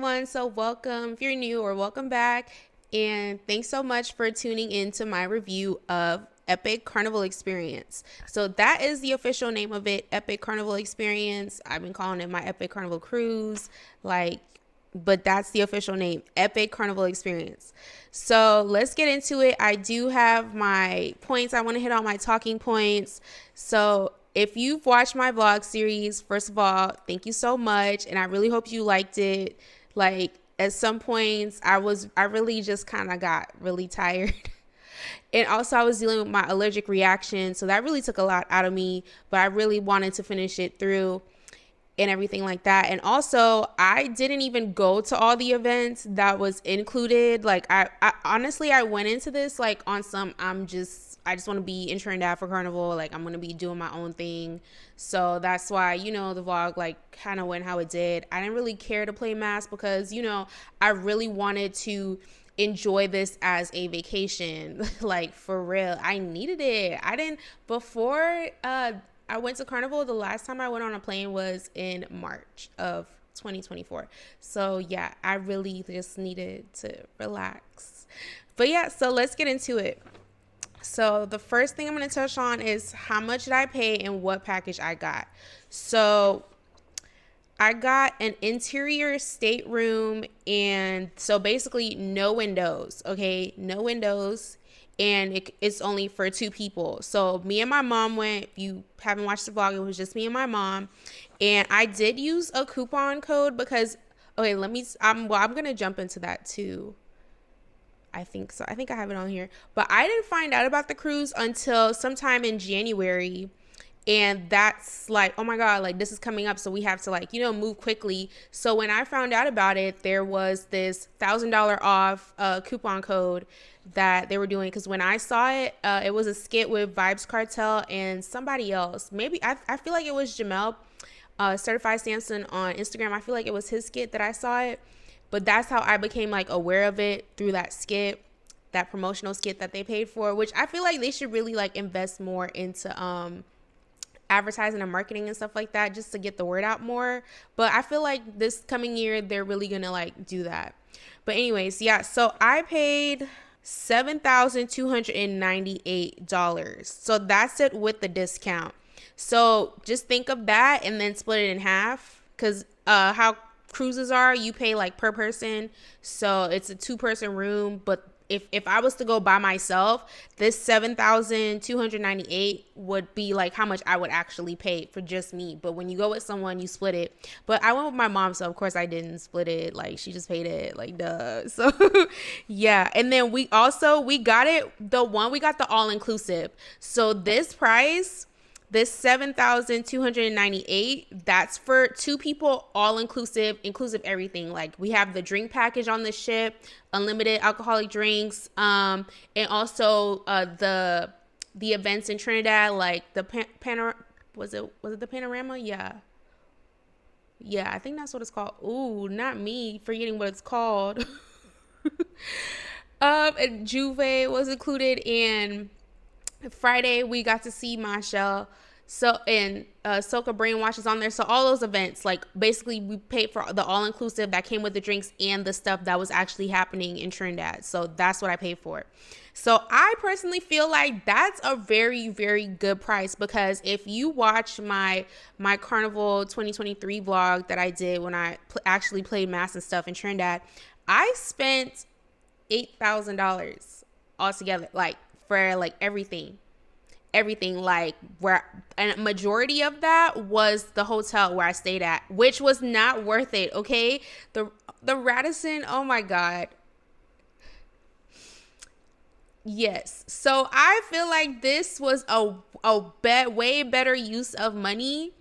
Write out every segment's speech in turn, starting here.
everyone. So welcome if you're new, or welcome back. And thanks so much for tuning in to my review of Epic Carnival Experience. So that is the official name of it, Epic Carnival Experience. I've been calling it my Epic Carnival Cruise, but that's the official name, Epic Carnival Experience. So let's get into it. I do have my points. I want to hit on my talking points. So if you've watched my vlog series, first of all, thank you so much. And I really hope you liked it. Like, at some points, I really just kind of got really tired. And also I was dealing with my allergic reaction. So that really took a lot out of me, but I really wanted to finish it through and everything like that. And also I didn't even go to all the events that was included. Like I honestly, I went into this like on some, I just want to be in Trinidad for Carnival. Like, I'm going to be doing my own thing. So that's why, the vlog like kind of went how it did. I didn't really care to play mass because, I really wanted to enjoy this as a vacation. Like, for real. I needed it. Before I went to Carnival, the last time I went on a plane was in March of 2024. So yeah, I really just needed to relax. But yeah, so let's get into it. So the first thing I'm going to touch on is how much did I pay and what package I got. So I got an interior stateroom, and so basically no windows, okay? No windows, and it's only for 2 people. So me and my mom went. If you haven't watched the vlog, it was just me and my mom. And I did use a coupon code because, okay, I'm going to jump into that too. I think so. I think I have it on here. But I didn't find out about the cruise until sometime in January. And that's like, oh my God, like this is coming up. So we have to move quickly. So when I found out about it, there was this $1,000 off coupon code that they were doing. Because when I saw it, it was a skit with Vibes Cartel and somebody else. Maybe, I feel like it was Jamel, Certified Samson on Instagram. I feel like it was his skit that I saw it. But that's how I became aware of it, through that skit, that promotional skit that they paid for, which I feel like they should really invest more into advertising and marketing and stuff like that, just to get the word out more. But I feel like this coming year, they're really going to do that. But anyways, yeah, so I paid $7,298. So that's it with the discount. So just think of that and then split it in half, because how cruises are, you pay per person. So it's a 2-person room. But if I was to go by myself, this $7,298 would be how much I would actually pay for just me. But when you go with someone, you split it. But I went with my mom, so of course I didn't split it. She just paid it, duh. So yeah. And then we got the all-inclusive. So this price, this $7,298, that's for 2 people, all inclusive everything. We have the drink package on the ship, unlimited alcoholic drinks, and also the events in Trinidad, the was it the Panorama? Yeah, I think that's what it's called. Ooh, not me forgetting what it's called. And Juve was included. In Friday, we got to see Michelle. So, and Soca Brainwash is on there. So all those events, basically we paid for the all-inclusive that came with the drinks and the stuff that was actually happening in Trinidad. So that's what I paid for. So I personally feel like that's a very, very good price, because if you watch my Carnival 2023 vlog that I did when I actually played mass and stuff in Trinidad, I spent $8,000 altogether, for everything, where, and a majority of that was the hotel where I stayed at, which was not worth it. Okay. The Radisson, oh my God. Yes. So I feel like this was a way better use of money.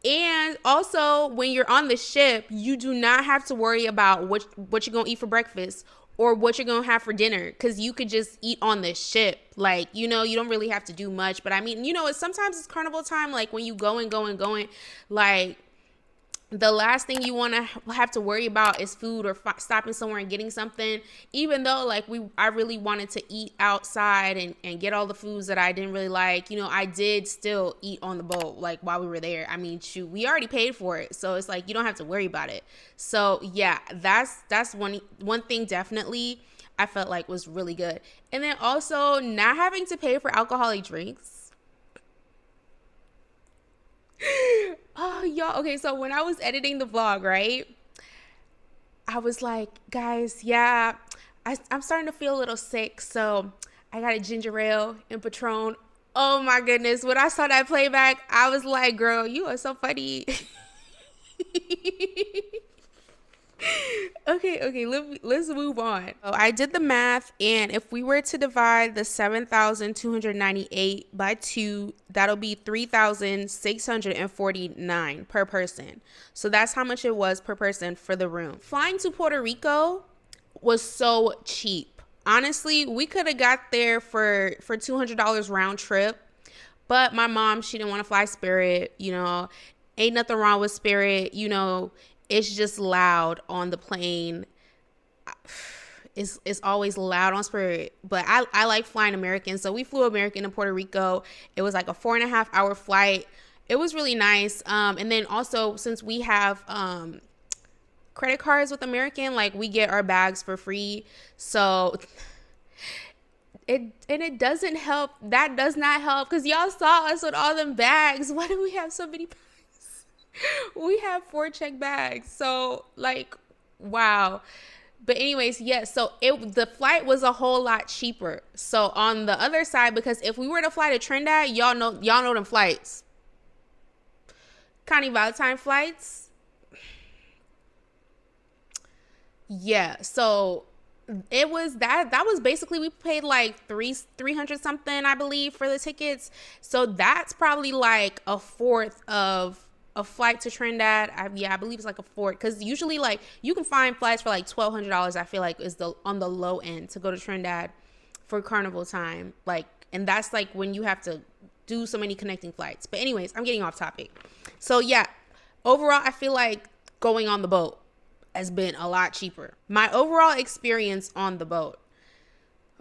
And also, when you're on the ship, you do not have to worry about what you're going to eat for breakfast or what you're going to have for dinner, because you could just eat on the ship. You don't really have to do much. But I mean, sometimes it's Carnival time, when you going, the last thing you want to have to worry about is food or stopping somewhere and getting something. Even though like I really wanted to eat outside and get all the foods that I didn't really like, you know, I did still eat on the boat like while we were there. I mean, shoot, we already paid for it, so it's like you don't have to worry about it. So yeah, that's one thing definitely I felt like was really good. And then also not having to pay for alcoholic drinks. Oh, y'all. Okay, so when I was editing the vlog, right, I was like, guys, yeah, I'm starting to feel a little sick, so I got a ginger ale and Patron. Oh my goodness. When I saw that playback, I was like, girl, you are so funny. Okay, let's move on. So I did the math, and if we were to divide the 7,298 by 2, that'll be 3,649 per person. So that's how much it was per person for the room. Flying to Puerto Rico was so cheap. Honestly, we could have got there for $200 round trip, but my mom, she didn't want to fly Spirit. You know, ain't nothing wrong with Spirit, you know. It's just loud on the plane. It's always loud on Spirit. But I like flying American. So we flew American to Puerto Rico. It was like a 4.5-hour flight. It was really nice. And then also, since we have credit cards with American, like we get our bags for free. So it doesn't help. That does not help, because y'all saw us with all them bags. Why do we have so many bags? We have 4 check bags. So like, wow. But anyways, yes, so the flight was a whole lot cheaper. So on the other side, because if we were to fly to Trinidad, y'all know them flights. Carnival time flights. Yeah, so it was that was basically, we paid like 300 something, I believe, for the tickets. So that's probably like a fourth of a flight to Trinidad. I believe it's like a fourth, because usually like you can find flights for like $1,200. I feel like is on the low end to go to Trinidad for Carnival time. Like, and that's like when you have to do so many connecting flights. But anyways, I'm getting off topic. So yeah, overall, I feel like going on the boat has been a lot cheaper. My overall experience on the boat.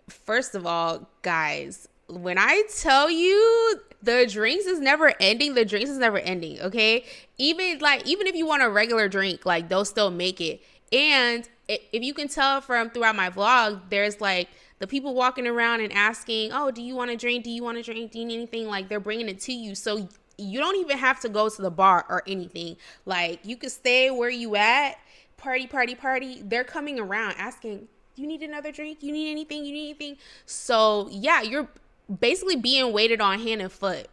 First of all, guys, when I tell you the drinks is never ending, okay? Even if you want a regular drink, like they'll still make it. And if you can tell from throughout my vlog, there's like the people walking around and asking, oh, do you want a drink? Do you want a drink? Do you need anything? Like they're bringing it to you. So you don't even have to go to the bar or anything. Like you could stay where you at, party. They're coming around asking, do you need another drink? You need anything? So yeah, you're basically being waited on hand and foot.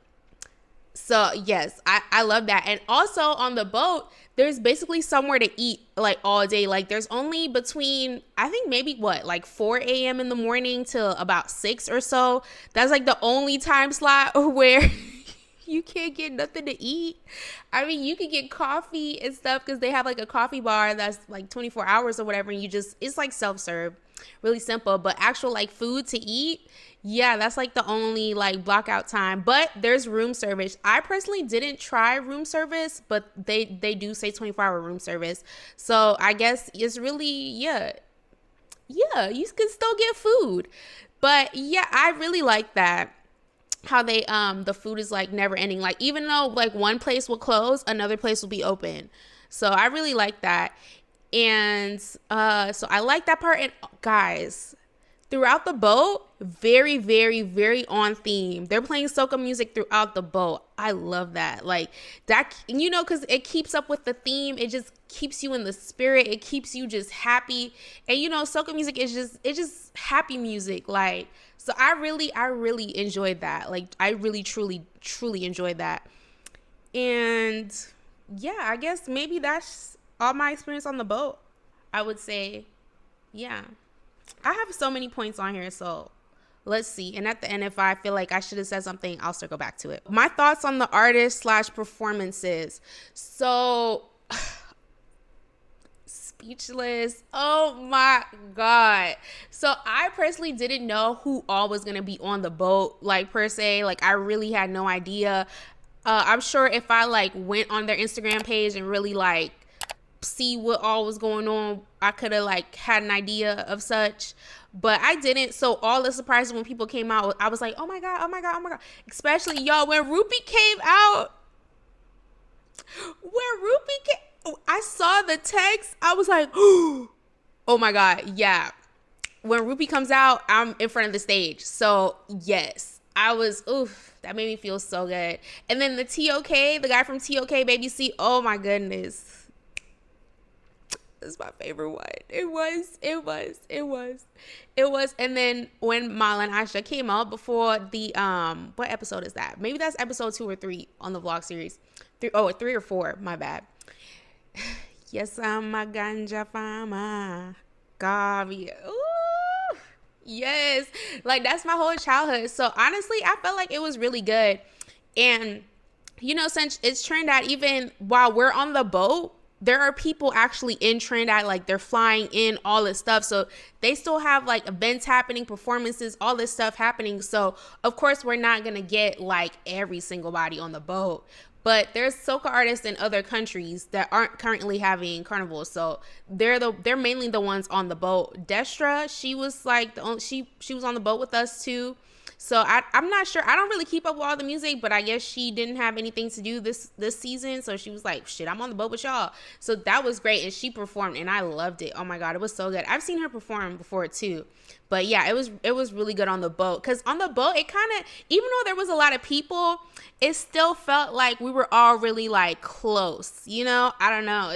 So yes, I love that. And also on the boat, there's basically somewhere to eat like all day. Like there's only between, I think maybe like 4 a.m. in the morning till about 6 or so. That's like the only time slot where you can't get nothing to eat. I mean, you could get coffee and stuff, because they have like a coffee bar that's like 24 hours or whatever. And it's like self-serve, really simple. But actual like food to eat, yeah, that's like the only like blockout time. But there's room service. I personally didn't try room service, but they do say 24-hour room service. So I guess it's really, yeah, you can still get food. But yeah, I really like that, how they the food is like never ending. Like even though like one place will close, another place will be open. So I really like that. And so I like that part. And guys, throughout the boat, very, very, very on theme. They're playing soca music throughout the boat. I love that. Like that, you know, because it keeps up with the theme. It just keeps you in the spirit. It keeps you just happy. And you know, soca music is just happy music. Like, so I really enjoyed that. Like I really, truly enjoyed that. And yeah, I guess maybe that's all my experience on the boat. I would say, yeah. I have so many points on here, so let's see. And at the end, if I feel like I should have said something, I'll circle back to it. My thoughts on the artist/performances. So speechless. Oh my God. So I personally didn't know who all was going to be on the boat, like per se. Like I really had no idea. I'm sure if I like went on their Instagram page and really like see what all was going on, I could have like had an idea of such, but I didn't. So all the surprises when people came out, I was like, oh my god, oh my god, oh my god. Especially y'all, when Rupi came out, I saw the text, I was like, oh my god, yeah. When Rupi comes out, I'm in front of the stage. So yes, I was, oof, that made me feel so good. And then the TOK, the guy from TOK Baby C, oh my goodness. It's my favorite one. It was. And then when Mala and Aisha came out before the, what episode is that? Maybe that's episode 2 or 3 on the vlog series. 3 or 4, my bad. Yes, I'm a ganja farmer. God, ooh, yes. Like, that's my whole childhood. So honestly, I felt like it was really good. And, you know, since it's Trinidad, even while we're on the boat, there are people actually in Trinidad, like they're flying in, all this stuff. So they still have like events happening, performances, all this stuff happening. So of course we're not going to get like every single body on the boat, but there's soca artists in other countries that aren't currently having carnivals. So they're mainly the ones on the boat. Destra, she was like the only, she was on the boat with us too. So I'm not sure. I don't really keep up with all the music, but I guess she didn't have anything to do this season. So she was like, shit, I'm on the boat with y'all. So that was great. And she performed and I loved it. Oh my God, it was so good. I've seen her perform before too. But yeah, it was really good on the boat. Because on the boat, it kind of, even though there was a lot of people, it still felt like we were all really like close. You know, I don't know.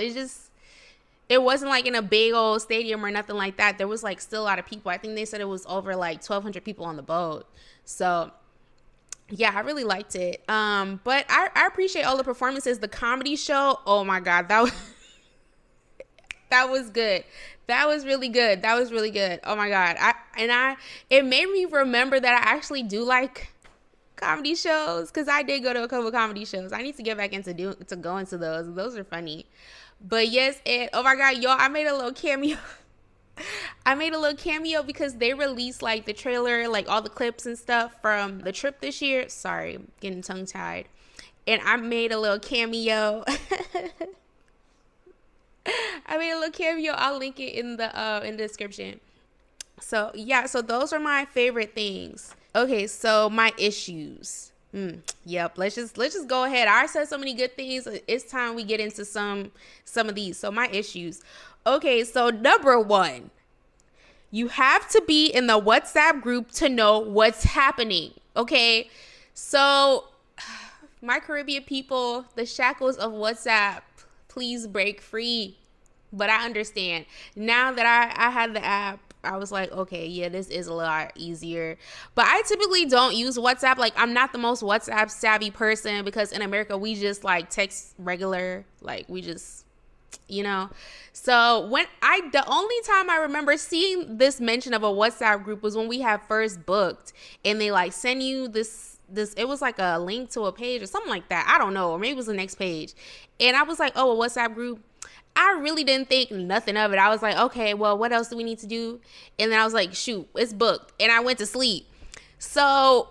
It wasn't like in a big old stadium or nothing like that. There was like still a lot of people. I think they said it was over like 1,200 people on the boat. So yeah, I really liked it. But I appreciate all the performances. The comedy show, oh my God, that was that was good. That was really good. That was really good. Oh my God. It made me remember that I actually do like comedy shows, because I did go to a couple of comedy shows. I need to get back into going to those. Those are funny. But yes, oh my God, y'all, I made a little cameo. I made a little cameo because they released like the trailer, like all the clips and stuff from the trip this year. Sorry, getting tongue tied. And I made a little cameo. I made a little cameo. I'll link it in the description. So yeah, so those are my favorite things. Okay, so my issues. Yep, let's just go ahead. I said so many good things. It's time we get into some of these. So my issues. Okay, so number 1, you have to be in the WhatsApp group to know what's happening. Okay, so my Caribbean people, the shackles of WhatsApp, please break free. But I understand now that I had the app. I was like, okay, yeah, this is a lot easier. But I typically don't use WhatsApp. Like, I'm not the most WhatsApp savvy person, because in America, we just like text regular. Like, we just, you know. So the only time I remember seeing this mention of a WhatsApp group was when we had first booked, and they like send you this, it was like a link to a page or something like that. I don't know. Or maybe it was the next page. And I was like, oh, a WhatsApp group. I really didn't think nothing of it. I was like, okay, well, what else do we need to do? And then I was like, shoot, it's booked. And I went to sleep. So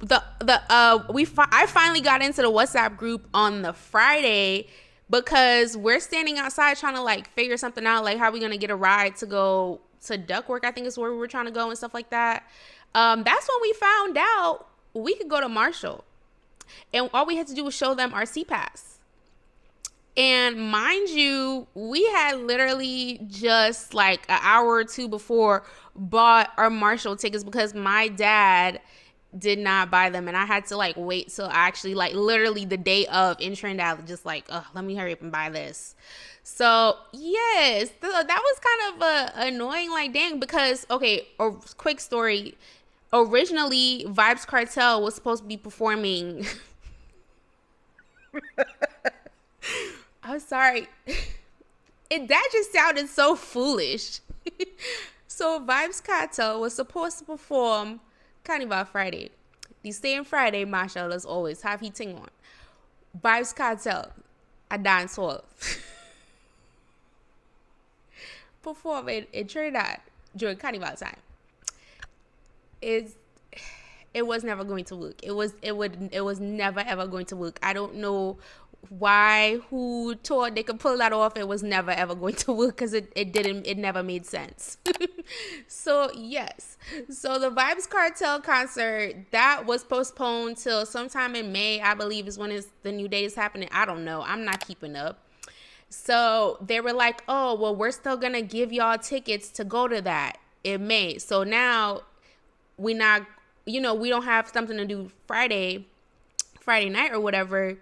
I finally got into the WhatsApp group on the Friday, because we're standing outside trying to like figure something out, like how we going to get a ride to go to Duckwork, I think is where we were trying to go and stuff like that. That's when we found out we could go to Marshall. And all we had to do was show them our C-Pass. And mind you, we had literally just like an hour or two before bought our Marshall tickets, because my dad did not buy them. And I had to like wait till actually like literally the day of in Trinidad, just like, let me hurry up and buy this. So yes, that was kind of annoying, like, dang, because, okay, a quick story. Originally, Vibes Cartel was supposed to be performing. I'm sorry. That just sounded so foolish. So Vibes Cartel was supposed to perform Carnival Friday. The same Friday, Marshall as always have he ting on. Vibes Cartel, a dance hall. Performing in Trinidad during Carnival time. It was never going to work. It was never ever going to work. I don't know why, who thought they could pull that off. It was never ever going to work because it never made sense. So yes, so the Vibes Cartel concert, that was postponed till sometime in May, I believe, is when the new date is happening. I don't know, I'm not keeping up. So they were like, oh well, we're still gonna give y'all tickets to go to that in May. So now we not, we don't have something to do Friday night or whatever,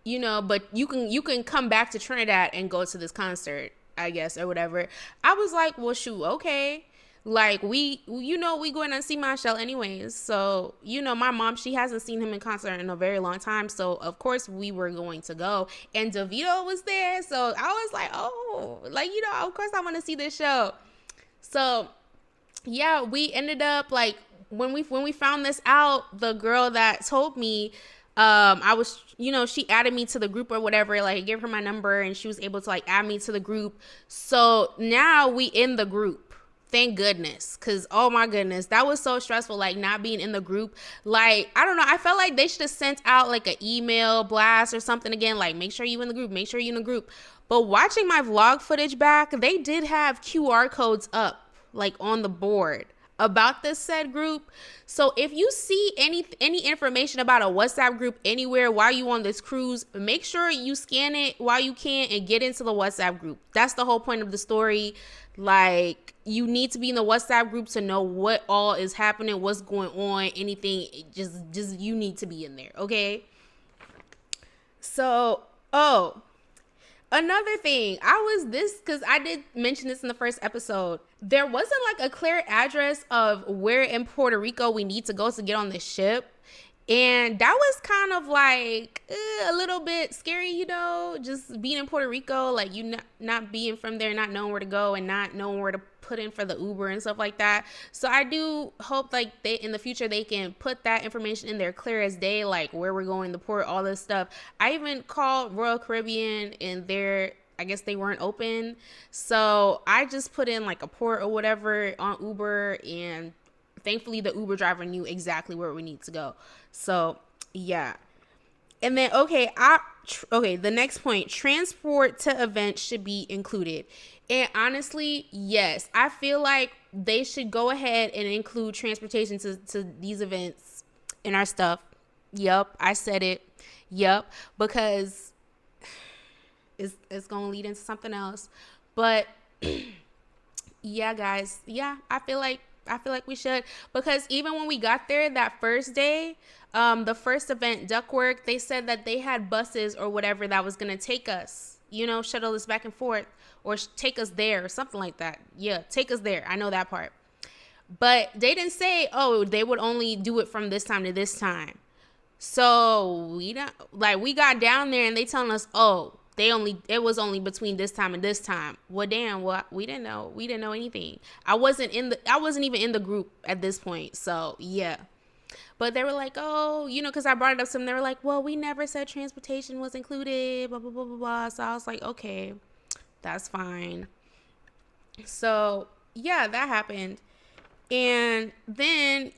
but you can come back to Trinidad and go to this concert, I guess, or whatever. I was like, well, shoot, okay. Like, we going to see Marshall anyways. So, my mom, she hasn't seen him in concert in a very long time. So, of course, we were going to go. And DeVito was there. So, I was like, oh, like, of course I want to see this show. So, yeah, we ended up, like, when we found this out, the girl that told me, I was, she added me to the group or whatever, like, I gave her my number and she was able to, like, add me to the group. So now we in the group. Thank goodness. Cause oh my goodness, that was so stressful, like not being in the group. Like, I don't know. I felt like they should have sent out like an email blast or something again. Like, make sure you in the group, make sure you in the group. But watching my vlog footage back, they did have QR codes up, like on the board about this said group. So if you see any information about a WhatsApp group anywhere while you on this cruise, make sure you scan it while you can and get into the WhatsApp group. That's the whole point of the story. Like, you need to be in the WhatsApp group to know what all is happening, what's going on, anything. Just you need to be in there, okay? So, another thing, because I did mention this in the first episode, there wasn't like a clear address of where in Puerto Rico we need to go to get on the ship. And that was kind of like a little bit scary, just being in Puerto Rico, like you not being from there, not knowing where to go and not knowing where to put in for the Uber and stuff like that. So I do hope like in the future they can put that information in there clear as day, like where we're going, the port, all this stuff. I even called Royal Caribbean and I guess they weren't open. So I just put in like a port or whatever on Uber, and thankfully the Uber driver knew exactly where we need to go. So yeah. And then, the next point, transport to events should be included. And honestly, yes, I feel like they should go ahead and include transportation to these events in our stuff. Yep, I said it. Yep, because it's going to lead into something else. But yeah, guys, yeah, I feel like we should, because even when we got there that first day, the first event, Duckwork, they said that they had buses or whatever that was going to take us, shuttle us back and forth or take us there or something like that. Yeah, take us there. I know that part. But they didn't say, oh, they would only do it from this time to this time. So we got down there and they telling us, oh, it was only between this time and this time. Well, damn, we didn't know anything. I wasn't even in the group at this point. So yeah. But they were like, oh, because I brought it up to them. They were like, well, we never said transportation was included, blah, blah, blah, blah, blah. So I was like, okay, that's fine. So yeah, that happened. And then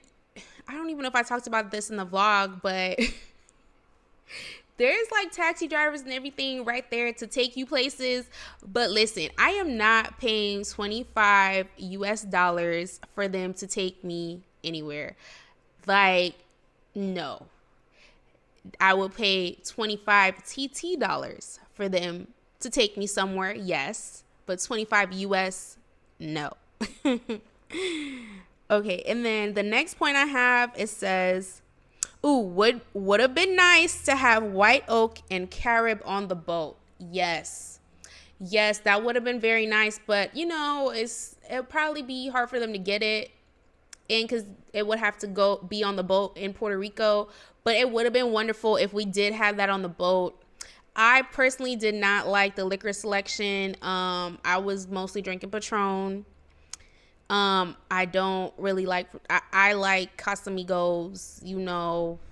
I don't even know if I talked about this in the vlog, but there's like taxi drivers and everything right there to take you places. But listen, I am not paying $25 US for them to take me anywhere. Like, no. I will pay 25 TT dollars for them to take me somewhere, yes. But 25 US, no. Okay, and then the next point I have, it says, would have been nice to have White Oak and Carib on the boat. Yes, that would have been very nice, but it'll probably be hard for them to get it in because it would have to be on the boat in Puerto Rico. But it would have been wonderful if we did have that on the boat. I personally did not like the liquor selection. I was mostly drinking Patron. I don't really like, I like Casamigos,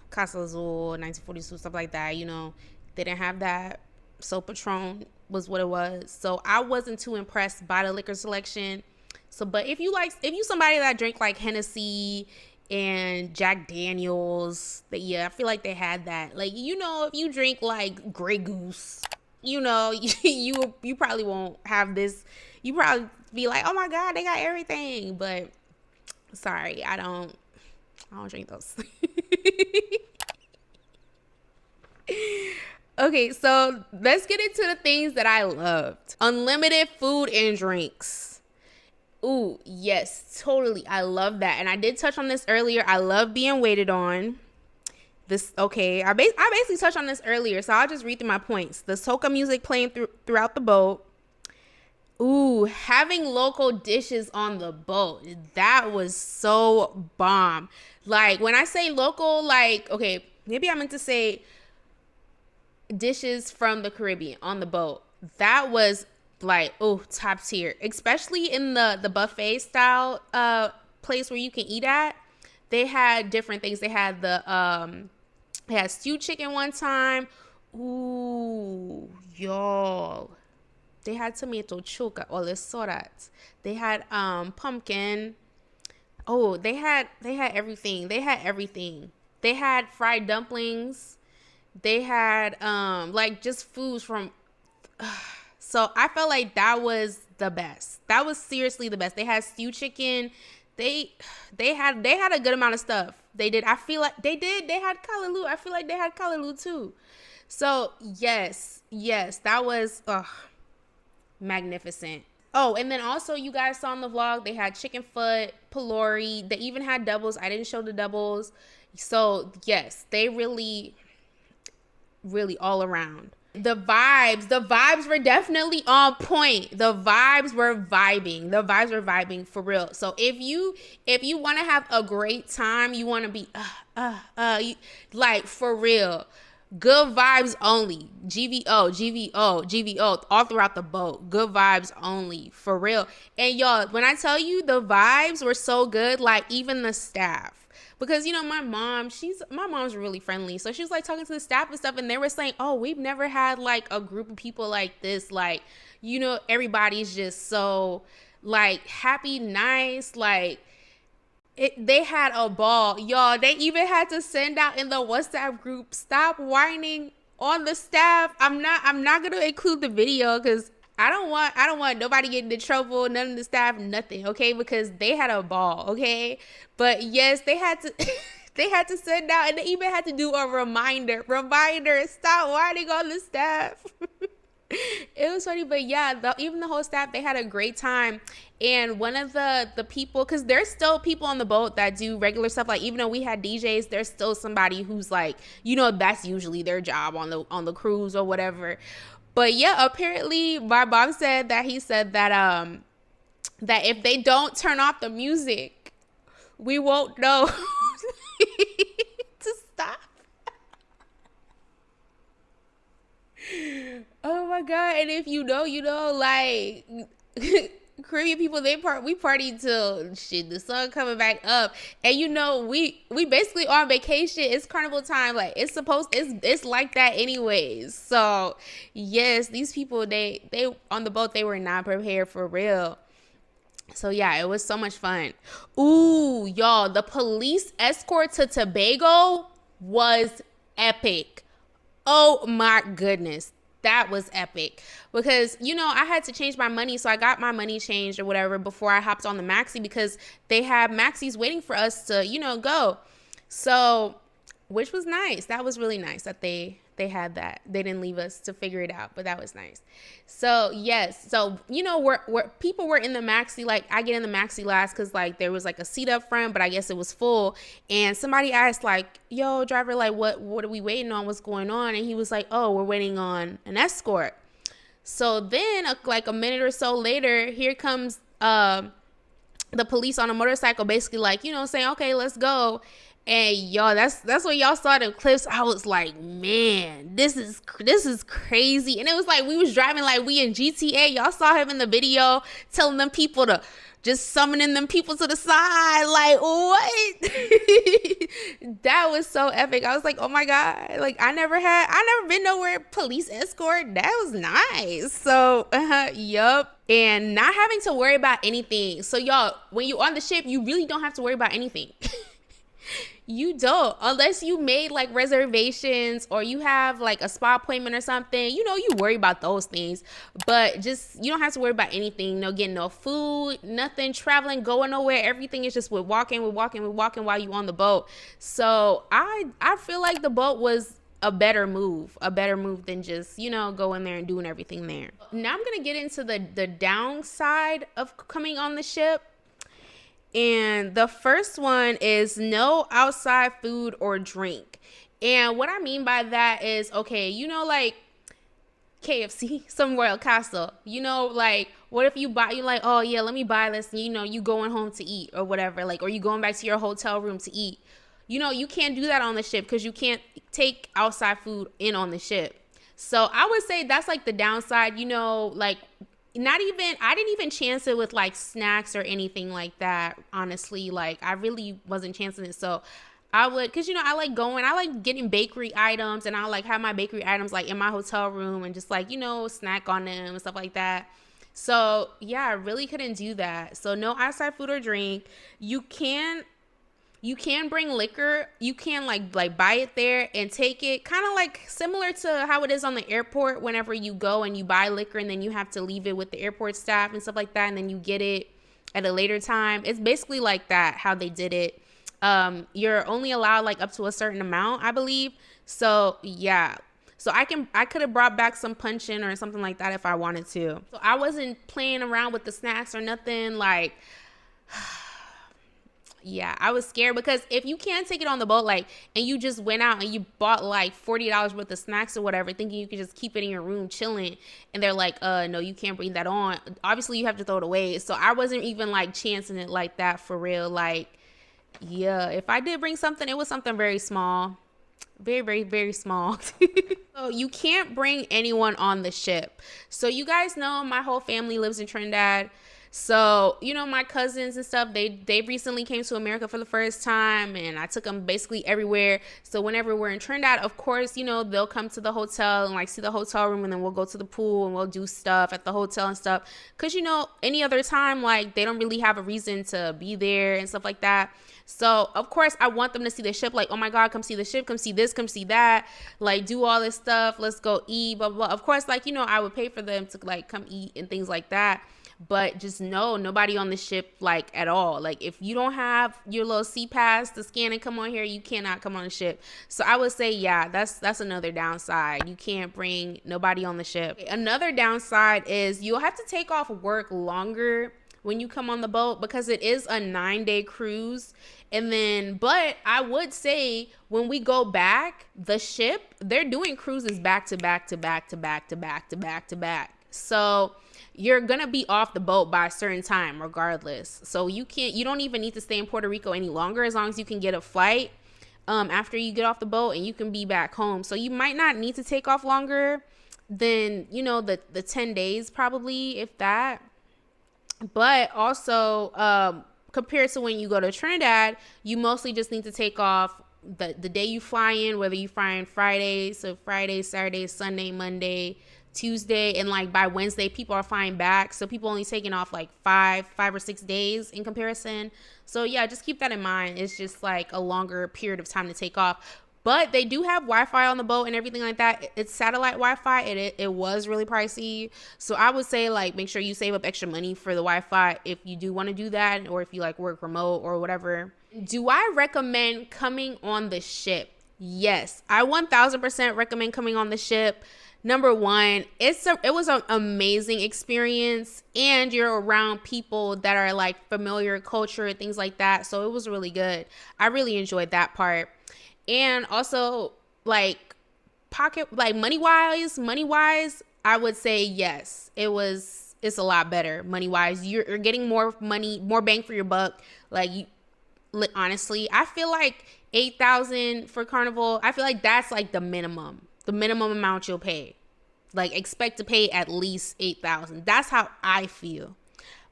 Casa Azul, 1942, stuff like that, they didn't have that. So Patron was what it was. So I wasn't too impressed by the liquor selection. So, but if you somebody that drink like Hennessy and Jack Daniels. But yeah, I feel like they had that. Like, you know, if you drink like Grey Goose, you know, you probably won't have this. You probably be like, oh my God, they got everything. But sorry, I don't drink those. Okay, so let's get into the things that I loved. Unlimited food and drinks. Ooh, yes, totally. I love that. And I did touch on this earlier. I love being waited on. I basically touched on this earlier, so I'll just read through my points. The soca music playing throughout the boat. Ooh, having local dishes on the boat. That was so bomb. Like, when I say local, like, okay, maybe I meant to say dishes from the Caribbean on the boat. That was like, oh, top tier, especially in the buffet style place where you can eat at. They had different things. They had they had stewed chicken one time. Ooh, y'all, they had tomato choka, all this sodas. They had pumpkin. Oh, they had everything. They had fried dumplings. They had like just foods from so I felt like that was the best. That was seriously the best. They had stewed chicken. They had a good amount of stuff. They did. I feel like they did. They had kalaloo. I feel like they had kalaloo too. So yes, that was magnificent. Oh, and then also you guys saw in the vlog, they had chicken foot, pilori. They even had doubles. I didn't show the doubles. So yes, they really all around. The vibes were definitely on point. The vibes were vibing for real. So if you want to have a great time, you want to be like for real, good vibes only. GVO all throughout the boat. Good vibes only for real. And y'all, when I tell you the vibes were so good, like even the staff. Because, you know, my mom's really friendly. So she was like talking to the staff and stuff. And they were saying, oh, we've never had like a group of people like this. Like, you know, everybody's just so like happy, nice. Like they had a ball. Y'all, they even had to send out in the WhatsApp group, stop whining on the staff. I'm not going to include the video because I don't want nobody getting in trouble, none of the staff, nothing, okay? Because they had a ball, okay? But yes, they had to they had to send out, and they even had to do a reminder, stop whining on the staff. It was funny, but yeah, even the whole staff, they had a great time. And one of the people, because there's still people on the boat that do regular stuff, like even though we had DJs, there's still somebody who's like, you know, that's usually their job on the cruise or whatever. But yeah, apparently my mom said that he said that that if they don't turn off the music, we won't know to stop. Oh my God. And if you know, like Caribbean people, we party till shit, the sun coming back up. And you know, we basically on vacation. It's carnival time. Like it's like that anyways. So yes, these people, they on the boat, they were not prepared for real. So yeah, it was so much fun. Ooh, y'all, the police escort to Tobago was epic. Oh my goodness. That was epic because, you know, I had to change my money. So I got my money changed or whatever before I hopped on the maxi because they have maxis waiting for us to, you know, go. So, which was nice. That was really nice that they had that. They didn't leave us to figure it out, but that was nice. So yes. So, you know, where people were in the maxi, like I get in the maxi last because like there was like a seat up front, but I guess it was full. And somebody asked like, yo, driver, like what are we waiting on? What's going on? And he was like, oh, we're waiting on an escort. So then like a minute or so later, here comes the police on a motorcycle, basically like, you know, saying, okay, let's go. And y'all, that's when y'all saw the clips. I was like, man, this is crazy. And it was like we was driving like we in GTA. Y'all saw him in the video telling them people to just summoning them people to the side. Like, what? That was so epic. I was like, oh my God. Like I never been nowhere police escort. That was nice. So yup. And not having to worry about anything. So y'all, when you're on the ship, you really don't have to worry about anything. You don't, unless you made like reservations or you have like a spa appointment or something. You know, you worry about those things, but just you don't have to worry about anything. No getting no food, nothing, traveling, going nowhere. Everything is just with walking while you on the boat. So I feel like the boat was a better move than just, you know, going there and doing everything there. Now I'm gonna get into the downside of coming on the ship. And the first one is no outside food or drink. And what I mean by that is, okay, you know, like KFC, some Royal Castle, you know, like what if you like, oh yeah, let me buy this, and, you know, you going home to eat or whatever, like, or you going back to your hotel room to eat. You know, you can't do that on the ship because you can't take outside food in on the ship. So I would say that's like the downside, you know, like I didn't even chance it with like snacks or anything like that. Honestly, like I really wasn't chancing it. So I would, cause you know, I like getting bakery items, and I like have my bakery items like in my hotel room and just like, you know, snack on them and stuff like that. So yeah, I really couldn't do that. So no outside food or drink. You can bring liquor. You can like buy it there and take it, kind of like similar to how it is on the airport whenever you go and you buy liquor and then you have to leave it with the airport staff and stuff like that, and then you get it at a later time. It's basically like that, how they did it. You're only allowed like up to a certain amount, I believe. So yeah. So I could have brought back some punch-in or something like that if I wanted to. So I wasn't playing around with the snacks or nothing, like yeah, I was scared because if you can't take it on the boat, like, and you just went out and you bought like $40 worth of snacks or whatever, thinking you could just keep it in your room chilling, and they're like, no, you can't bring that on. Obviously, you have to throw it away. So I wasn't even like chancing it like that for real. Like, yeah, if I did bring something, it was something very small, very, very, very small. So you can't bring anyone on the ship. So you guys know my whole family lives in Trinidad. So, you know, my cousins and stuff, they recently came to America for the first time, and I took them basically everywhere. So whenever we're in Trinidad, of course, you know, they'll come to the hotel and like see the hotel room, and then we'll go to the pool and we'll do stuff at the hotel and stuff. Cause you know, any other time, like they don't really have a reason to be there and stuff like that. So of course I want them to see the ship, like, oh my God, come see the ship, come see this, come see that, like do all this stuff. Let's go eat, blah, blah, blah. Of course, like, you know, I would pay for them to like come eat and things like that. But just nobody on the ship, like, at all. Like, if you don't have your little C pass to scan and come on here, you cannot come on the ship. So I would say, yeah, that's another downside. You can't bring nobody on the ship. Another downside is you'll have to take off work longer when you come on the boat, because it is a 9-day cruise. And then, but I would say when we go back, the ship, they're doing cruises back to back to back to back to back to back to back. So you're gonna be off the boat by a certain time regardless. So you don't even need to stay in Puerto Rico any longer, as long as you can get a flight after you get off the boat, and you can be back home. So you might not need to take off longer than, you know, the 10 days probably, if that. But also compared to when you go to Trinidad, you mostly just need to take off the day you fly in, whether you fly in Friday, so Friday, Saturday, Sunday, Monday, Tuesday, and like by Wednesday people are flying back. So people only taking off like five or 6 days in comparison. So yeah, just keep that in mind. It's just like a longer period of time to take off. But they do have Wi-Fi on the boat and everything like that. It's satellite Wi-Fi, and it was really pricey. So I would say, like, make sure you save up extra money for the Wi-Fi if you do want to do that, or if you like work remote or whatever. Do I recommend coming on the ship? Yes, I 1000% recommend coming on the ship. Number one, it was an amazing experience, and you're around people that are like familiar culture and things like that. So it was really good. I really enjoyed that part. And also, like, money wise, I would say yes. It's a lot better money wise. You're getting more money, more bang for your buck. Like, honestly, I feel like 8,000 for Carnival. I feel like that's like the minimum amount you'll pay. Like, expect to pay at least 8,000. That's how I feel.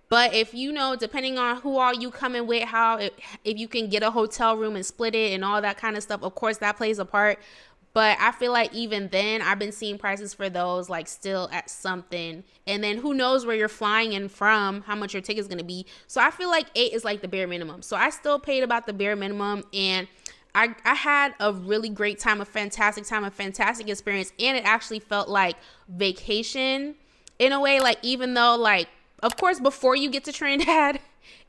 But if you know, depending on who all you coming with, if you can get a hotel room and split it and all that kind of stuff, of course that plays a part. But I feel like even then, I've been seeing prices for those like still at something. And then who knows where you're flying in from, how much your ticket's going to be. So I feel like 8 is like the bare minimum. So I still paid about the bare minimum, and I had a really great time, a fantastic experience, and it actually felt like vacation in a way. Like, even though, like, of course, before you get to Trinidad,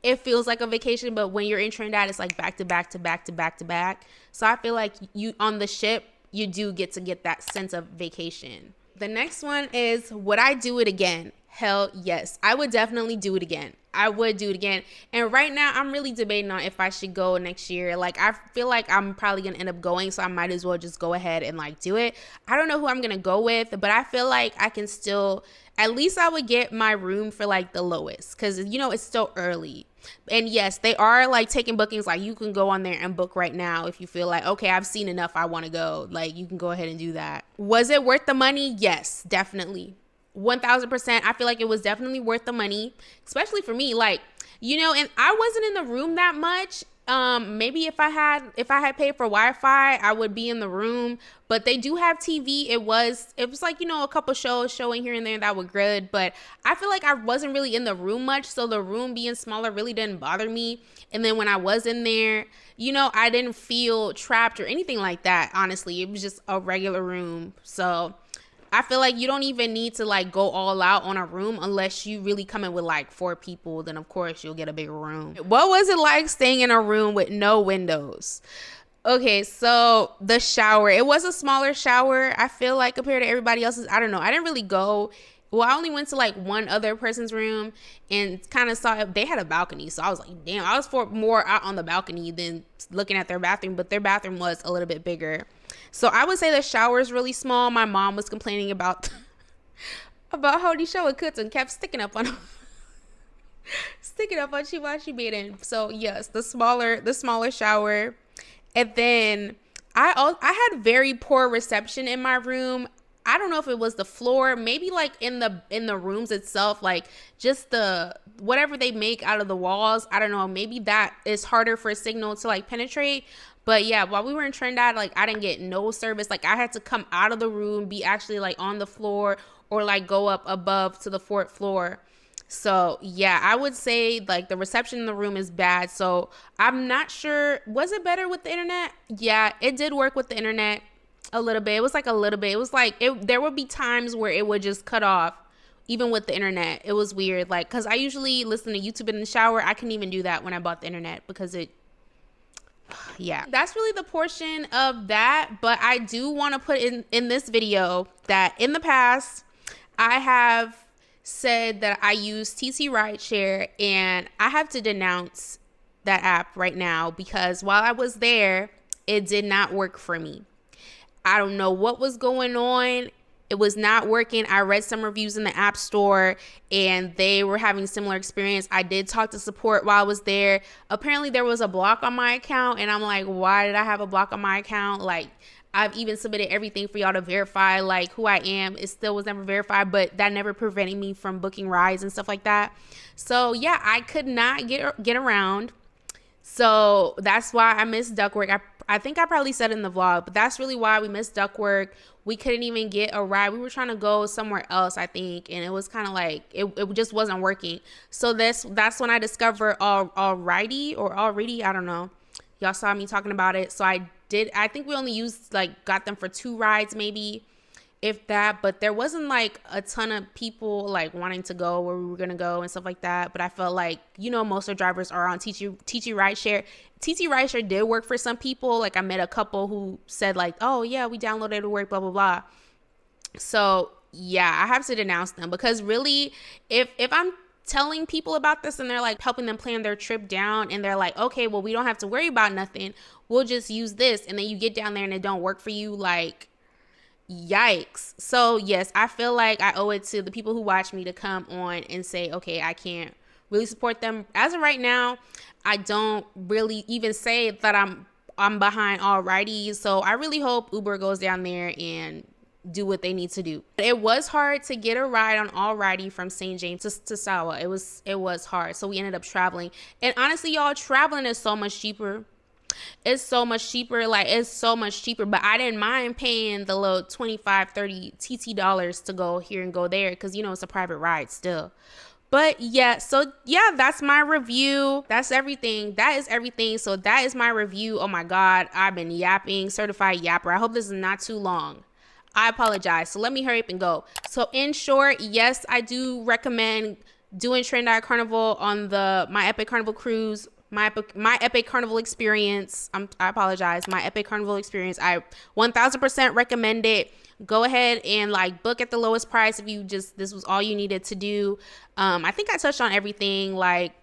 it feels like a vacation, but when you're in Trinidad, it's like back to back to back to back to back. So I feel like you on the ship, you do get that sense of vacation. The next one is, would I do it again? Hell yes. I would definitely do it again. I would do it again. And right now, I'm really debating on if I should go next year. Like, I feel like I'm probably going to end up going, so I might as well just go ahead and, like, do it. I don't know who I'm going to go with, but I feel like I can still, at least I would get my room for, like, the lowest, because, you know, it's still early. And yes, they are, like, taking bookings. Like, you can go on there and book right now if you feel like, okay, I've seen enough, I want to go. Like, you can go ahead and do that. Was it worth the money? Yes, definitely. 1000%. I feel like it was definitely worth the money, especially for me. Like, you know, and I wasn't in the room that much. Maybe if I had paid for Wi-Fi, I would be in the room, but they do have TV. It was like, you know, a couple shows showing here and there that were good, but I feel like I wasn't really in the room much. So the room being smaller really didn't bother me. And then when I was in there, you know, I didn't feel trapped or anything like that. Honestly, it was just a regular room. So I feel like you don't even need to, like, go all out on a room unless you really come in with, like, 4 people. Then, of course, you'll get a bigger room. What was it like staying in a room with no windows? Okay, so the shower. It was a smaller shower, I feel like, compared to everybody else's. I don't know. I didn't really go. Well, I only went to, like, one other person's room and kind of saw they had a balcony. So I was like, damn, I was more out on the balcony than looking at their bathroom. But their bathroom was a little bit bigger. So I would say the shower is really small. My mom was complaining about how the shower cuts and kept sticking up on she while she bathing. So yes, the smaller shower. And then I had very poor reception in my room. I don't know if it was the floor, maybe like in the rooms itself, like just the whatever they make out of the walls. I don't know, maybe that is harder for a signal to, like, penetrate. But yeah, while we were in Trinidad, like, I didn't get no service. Like, I had to come out of the room, be actually, like, on the floor, or, like, go up above to the 4th floor. So yeah, I would say, like, the reception in the room is bad. So I'm not sure, was it better with the internet? Yeah, it did work with the internet a little bit. It was like a little bit. It was like, there would be times where it would just cut off, even with the internet. It was weird. Like, because I usually listen to YouTube in the shower. I couldn't even do that when I bought the internet because yeah, that's really the portion of that. But I do want to put in this video that in the past, I have said that I use TT Rideshare, and I have to denounce that app right now because while I was there, it did not work for me. I don't know what was going on. It was not working. I read some reviews in the App Store and they were having similar experience. I did talk to support while I was there. Apparently there was a block on my account, and I'm like, why did I have a block on my account? Like, I've even submitted everything for y'all to verify, like, who I am. It still was never verified, but that never prevented me from booking rides and stuff like that. So yeah, I could not get around. So that's why I missed Duckwork. I think I probably said in the vlog, but that's really why we missed Duckwork. We couldn't even get a ride. We were trying to go somewhere else, I think, and it was kind of like it just wasn't working. So that's when I discovered Already. I don't know. Y'all saw me talking about it. So I think we only got them for 2 rides, maybe, if that. But there wasn't like a ton of people like wanting to go where we were gonna go and stuff like that. But I felt like, you know, most of the drivers are on TT Rideshare. TT Rideshare did work for some people. Like, I met a couple who said like, oh yeah, we downloaded it to work, blah blah blah. So yeah, I have to denounce them because really, if I'm telling people about this and they're like helping them plan their trip down and they're like, okay, well, we don't have to worry about nothing, we'll just use this, and then you get down there and it don't work for you, like, yikes. So yes, I feel like I owe it to the people who watch me to come on and say, okay, I can't really support them. As of right now, I don't really even say that I'm behind Alrighty. So I really hope Uber goes down there and do what they need to do. It was hard to get a ride on Alrighty from St. James to Sawa. It was hard. So we ended up traveling. And honestly, y'all, traveling is so much cheaper. It's so much cheaper. Like, it's so much cheaper. But I didn't mind paying the little 25, 30 TT dollars to go here and go there because, you know, it's a private ride still. But yeah, so yeah, that's my review. That's everything. That is everything. So that is my review. Oh my God, I've been yapping, certified yapper. I hope this is not too long. I apologize. So let me hurry up and go. So in short, yes, I do recommend doing Trend Carnival on the My Epic Carnival cruise. My epic carnival experience. I apologize. My epic carnival experience. I 1000% recommend it. Go ahead and like book at the lowest price if you just, this was all you needed to do. I think I touched on everything. Like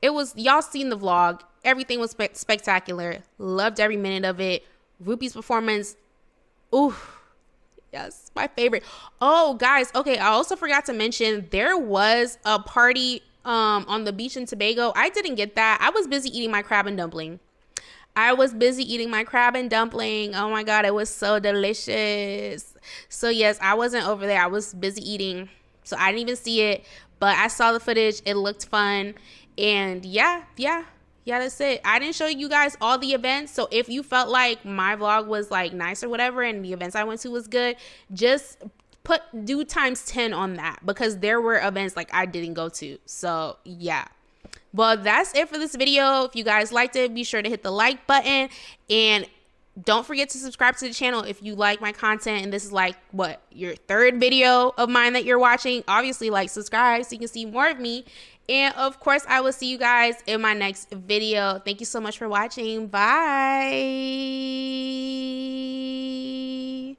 it was, y'all seen the vlog. Everything was spectacular. Loved every minute of it. Rupee's performance. Ooh, yes, my favorite. Oh, guys. Okay, I also forgot to mention there was a party on the beach in Tobago. I didn't get that. I was busy eating my crab and dumpling. Oh my God, it was so delicious. So yes, I wasn't over there. I was busy eating. So I didn't even see it, but I saw the footage. It looked fun. And yeah, that's it. I didn't show you guys all the events. So if you felt like my vlog was like nice or whatever and the events I went to was good, just do times 10 on that, because there were events like I didn't go to. So yeah. Well, that's it for this video. If you guys liked it, be sure to hit the like button, and don't forget to subscribe to the channel if you like my content and this is like what, your third video of mine that you're watching. Obviously, like, subscribe so you can see more of me. And of course, I will see you guys in my next video. Thank you so much for watching. Bye.